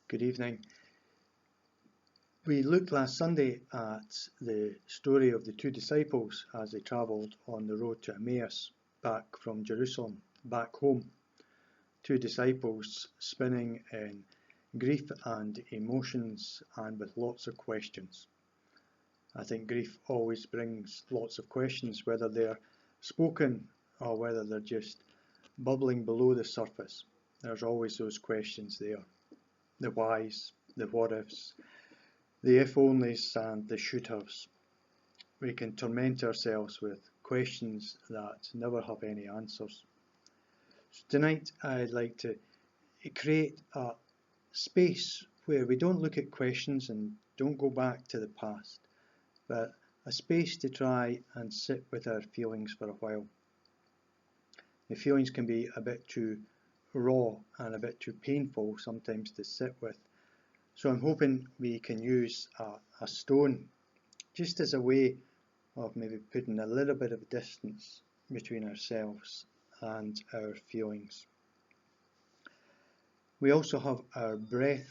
Good evening. We looked last Sunday at the story of the two disciples as they travelled on the road to Emmaus, back from Jerusalem, back home. Two disciples spinning in grief and emotions and with lots of questions. I think grief always brings lots of questions, whether they're spoken or whether they're just bubbling below the surface. There's always those questions there. The whys, the what ifs, the if onlys and the should haves. We can torment ourselves with questions that never have any answers. So tonight I'd like to create a space where we don't look at questions and don't go back to the past, but a space to try and sit with our feelings for a while. The feelings can be a bit too raw and a bit too painful sometimes to sit with. So I'm hoping we can use a stone just as a way of maybe putting a little bit of distance between ourselves and our feelings. We also have our breath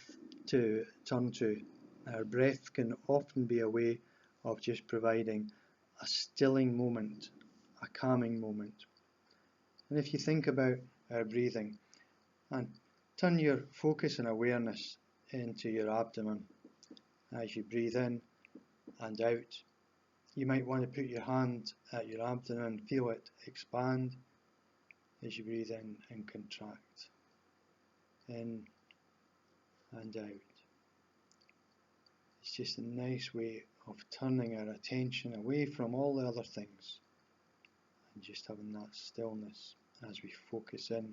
to turn to. Our breath can often be a way of just providing a stilling moment, a calming moment. And if you think about our breathing and turn your focus and awareness into your abdomen as you breathe in and out. You might want to put your hand at your abdomen, feel it expand as you breathe in and contract. In and out. It's just a nice way of turning our attention away from all the other things and just having that stillness as we focus in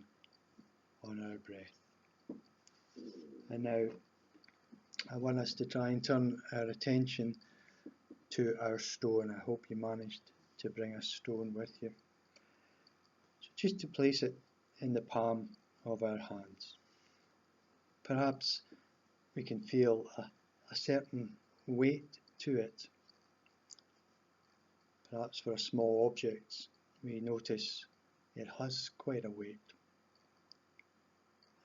on our breath. And now I want us to try and turn our attention to our stone. I hope you managed to bring a stone with you. So just to place it in the palm of our hands. Perhaps we can feel a certain weight to it. Perhaps for a small object we notice it has quite a weight.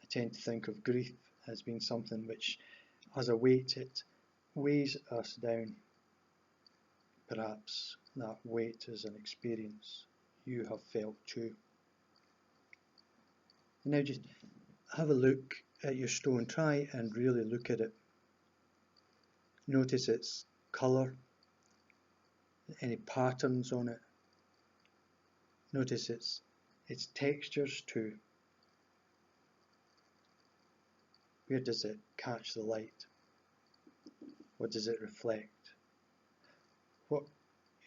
I tend to think of grief as being something which has a weight. It weighs us down. Perhaps that weight is an experience you have felt too. And now just have a look at your stone. Try and really look at it. Notice its colour, any patterns on it. Notice its textures too. Where does it catch the light? What does it reflect? What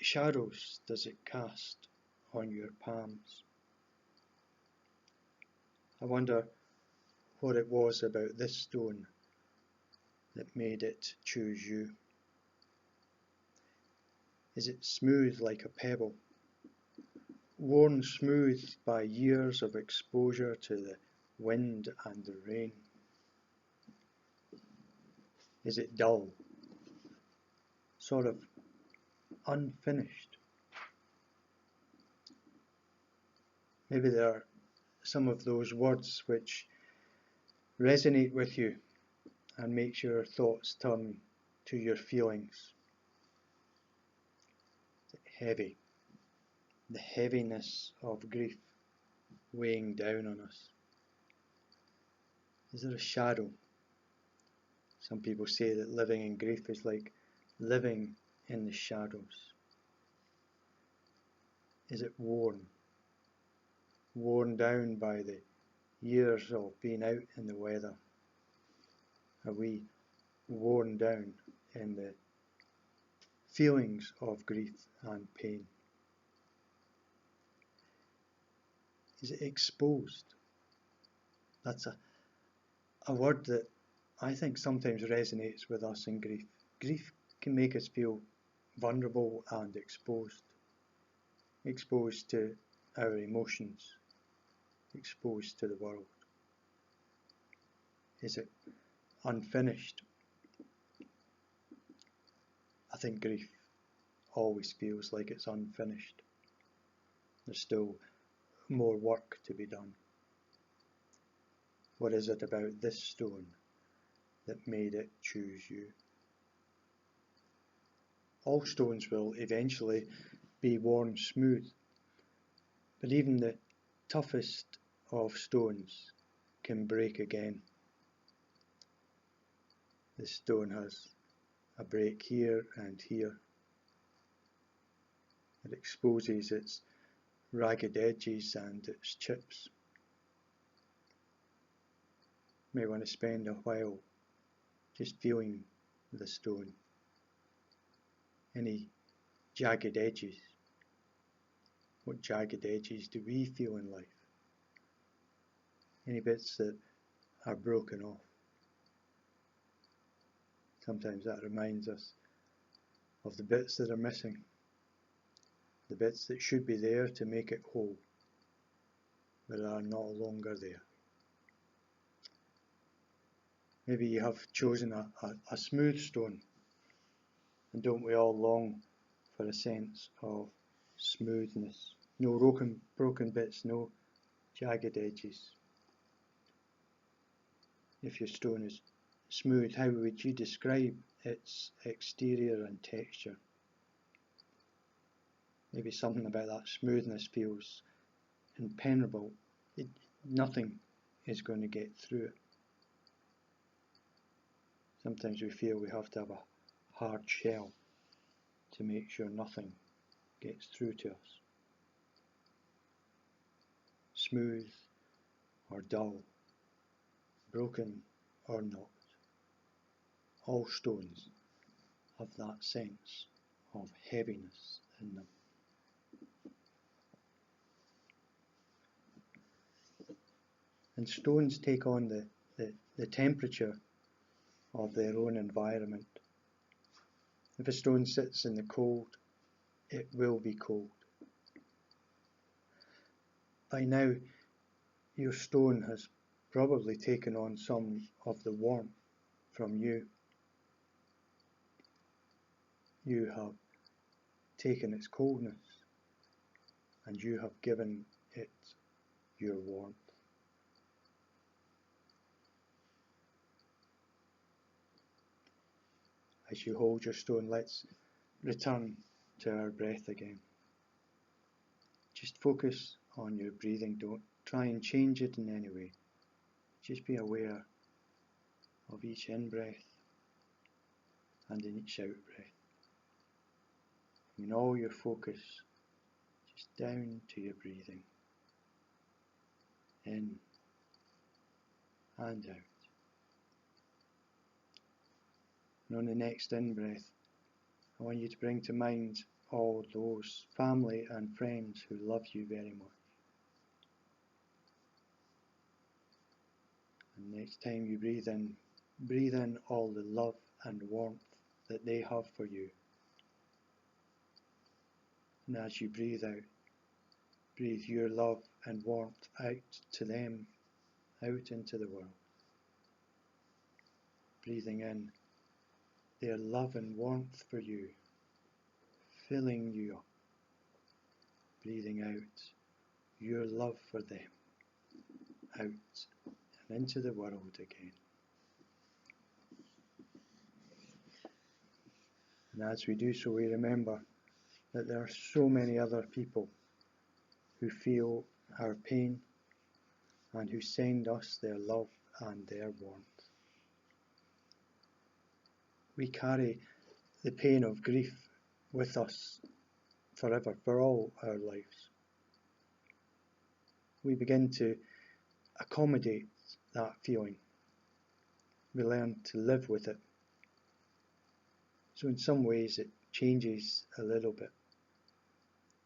shadows does it cast on your palms? I wonder what it was about this stone that made it choose you. Is it smooth like a pebble, worn smooth by years of exposure to the wind and the rain? Is it dull, sort of unfinished? Maybe there are some of those words which resonate with you and makes your thoughts turn to your feelings. Heavy, the heaviness of grief weighing down on us. Is there a shadow? Some people say that living in grief is like living in the shadows. Is it worn down by the years of being out in the weather? Are we worn down in the feelings of grief and pain? Is it exposed? That's a word that I think sometimes resonates with us in grief. Grief can make us feel vulnerable and exposed to our emotions, exposed to the world. Is it unfinished? I think grief always feels like it's unfinished. There's still more work to be done. What is it about this stone that made it choose you. All stones will eventually be worn smooth, but even the toughest of stones can break again. The stone has a break here and here. It exposes its ragged edges and its chips. You may want to spend a while just feeling the stone. Any jagged edges? What jagged edges do we feel in life? Any bits that are broken off? Sometimes that reminds us of the bits that are missing, the bits that should be there to make it whole, but are no longer there. Maybe you have chosen a smooth stone, and don't we all long for a sense of smoothness? No broken bits, no jagged edges. If your stone is smooth, how would you describe its exterior and texture? Maybe something about that smoothness feels impenetrable. Nothing is going to get through it. Sometimes we feel we have to have a hard shell to make sure nothing gets through to us. Smooth or dull, broken or not, all stones have that sense of heaviness in them. And stones take on the temperature of their own environment. If a stone sits in the cold, it will be cold. By now, your stone has probably taken on some of the warmth from you. You have taken its coldness, and you have given it your warmth. As you hold your stone, let's return to our breath again. Just focus on your breathing. Don't try and change it in any way. Just be aware of each in-breath and in each out-breath. Bring all your focus just down to your breathing. In and out. And on the next in-breath, I want you to bring to mind all those family and friends who love you very much. And next time you breathe in all the love and warmth that they have for you. And as you breathe out, breathe your love and warmth out to them, out into the world. Breathing in their love and warmth for you, filling you up. Breathing out your love for them, out and into the world again. And as we do so, we remember that there are so many other people who feel our pain and who send us their love and their warmth. We carry the pain of grief with us forever, for all our lives. We begin to accommodate that feeling. We learn to live with it. So in some ways it changes a little bit,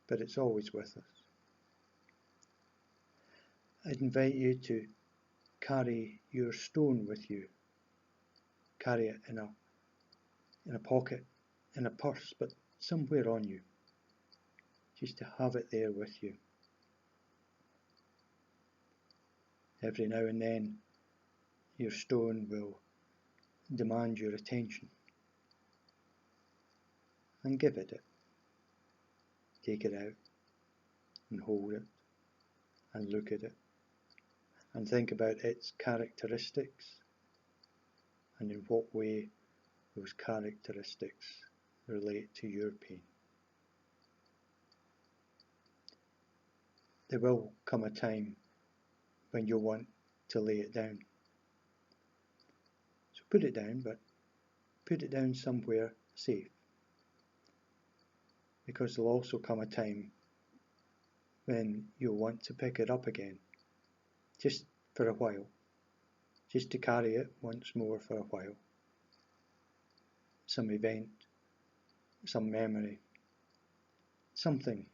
but it's always with us. I'd invite you to carry your stone with you. Carry it in a pocket, in a purse, but somewhere on you. Just to have it there with you. Every now and then, your stone will demand your attention. And give it. Take it out and hold it and look at it and think about its characteristics and in what way those characteristics relate to your pain. There will come a time when you'll want to lay it down. So put it down, but put it down somewhere safe. Because there'll also come a time when you'll want to pick it up again, just for a while, just to carry it once more for a while. Some event, some memory, something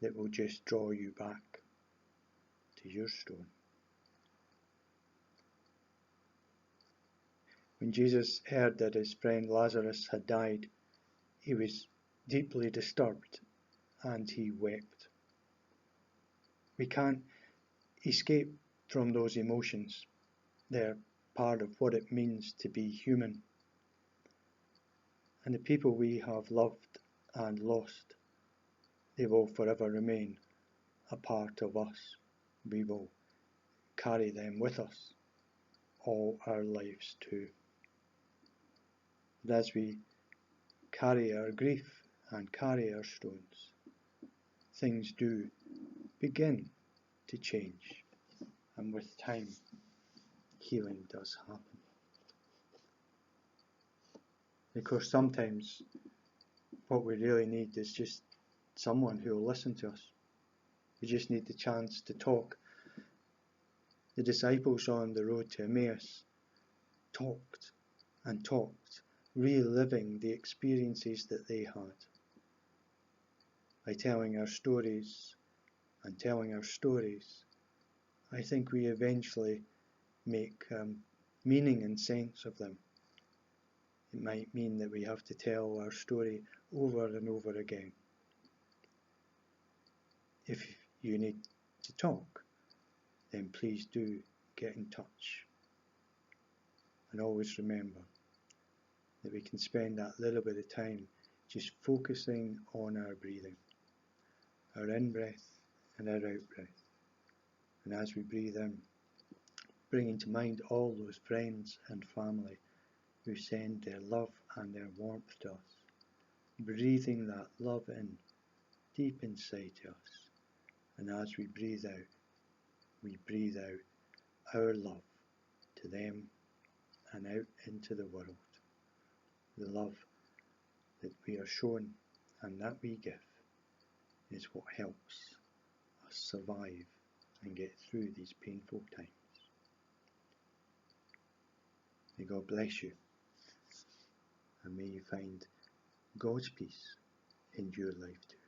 that will just draw you back to your stone. When Jesus heard that his friend Lazarus had died, he was deeply disturbed and he wept. We can't escape from those emotions. They're part of what it means to be human. And the people we have loved and lost, they will forever remain a part of us. We will carry them with us all our lives too. But as we carry our grief and carry our stones, things do begin to change, and with time, healing does happen. Because sometimes what we really need is just someone who will listen to us. We just need the chance to talk. The disciples on the road to Emmaus talked and talked, reliving the experiences that they had. By telling our stories and telling our stories, I think we eventually make meaning and sense of them. It might mean that we have to tell our story over and over again. If you need to talk, then please do get in touch. And always remember that we can spend that little bit of time just focusing on our breathing, our in-breath and our out-breath. And as we breathe in, bringing to mind all those friends and family who send their love and their warmth to us, breathing that love in deep inside to us. And as we breathe out our love to them and out into the world. The love that we are shown and that we give is what helps us survive and get through these painful times. May God bless you, and may you find God's peace in your life too.